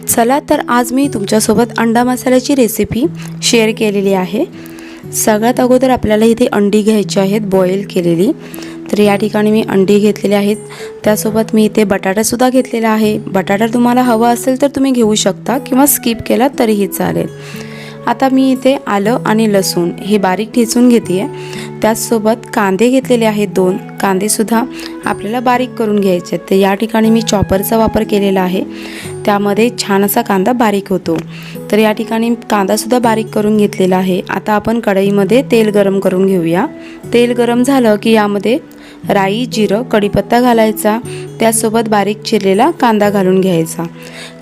चला तर आज मी तुमच्यासोबत अंडा मसाल्याची रेसिपी शेअर केलेली आहे। सगळ्यात अगोदर आपल्याला इथे अंडी घ्यायची आहेत बॉईल केलेली। तर या ठिकाणी मी अंडी घेतलेली आहेत, त्यासोबत मी इथे बटाटा सुद्धा घेतलेला आहे। बटाटा तुम्हाला हवा असेल तर तुम्ही घेऊ शकता किंवा स्किप केला तरीही चालेल। आता मी इथे आलं आणि लसूण हे बारीक ठेचून घेते आहे। त्याचसोबत कांदे घेतलेले आहेत 2 कांदे सुद्धा आपल्याला बारीक करून घ्यायचे आहेत। तर या ठिकाणी मी चॉपरचा वापर केलेला आहे, त्यामध्ये छान असा कांदा बारीक होतो। तर या ठिकाणी कांदा सुद्धा बारीक करून घेतलेला आहे। आता आपण कढईमध्ये तेल गरम करून घेऊया। तेल गरम झालं की यामध्ये राई, जिरं, कढीपत्ता घालायचा, त्यासोबत बारीक चिरलेला कांदा घालून घ्यायचा।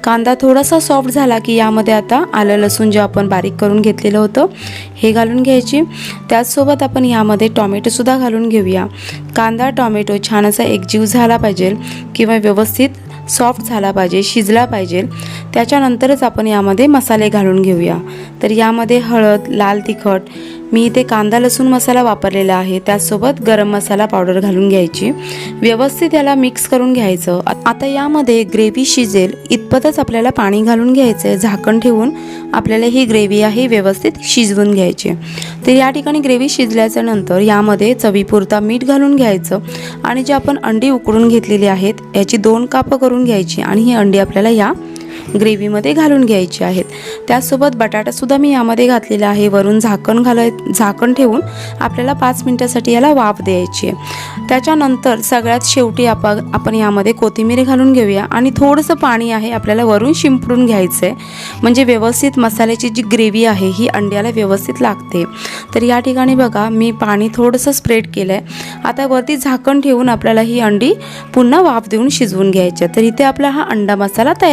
कांदा थोडासा सॉफ्ट झाला की यामध्ये आता आलं लसूण जे आपण बारीक करून घेतलेलं होतं हे घालून घ्यायची। त्याचसोबत आपण यामध्ये टोमॅटो सुद्धा घालून घेऊया। कांदा टोमॅटो छान असा एकजीव झाला पाहिजे किंवा व्यवस्थित सॉफ्ट झाला पाहिजे, शिजला पाहिजे। त्याच्यानंतरच आपण यामध्ये मसाले घालून घेऊया। तर यामध्ये हळद, लाल तिखट, मी इथे कांदा लसूण मसाला वापरलेला आहे, त्यासोबत गरम मसाला पावडर घालून घ्यायची। व्यवस्थित याला मिक्स करून घ्यायचं। आता यामध्ये ग्रेव्ही शिजेल इतपतच आपल्याला पाणी घालून घ्यायचं। झाकण ठेवून आपल्याला ही ग्रेव्ही आहे व्यवस्थित शिजवून घ्यायची। तर या ठिकाणी ग्रेव्ही शिजल्याच्या नंतर यामध्ये चवीपुरता मीठ घालून घ्यायचं आणि जे आपण अंडी उकडून घेतलेली आहेत याची 2 कापं करून घ्यायची आणि ही अंडी आपल्याला या ग्रेव्हीमध्ये घालून घ्यायची आहेत। त्यासोबत बटाटा सुद्धा मी यामध्ये घातलेला आहे। वरून झाकण ठेवून आपल्याला 5 मिनिटासाठी याला वाफ द्यायची आहे। त्याच्यानंतर सगळ्यात शेवटी आपण यामध्ये कोथिंबीर घालून घेऊया आणि थोडंसं पाणी आहे आपल्याला वरून शिंपडून घ्यायचं आहे, म्हणजे व्यवस्थित मसाल्याची जी ग्रेव्ही आहे ही अंड्याला व्यवस्थित लागते। तर या ठिकाणी बघा मी पाणी थोडंसं स्प्रेड केलं आहे। आता वरती झाकण ठेवून आपल्याला ही अंडी पुन्हा वाफ देऊन शिजवून घ्यायची। तर इथे आपला हा अंडा मसाला तयार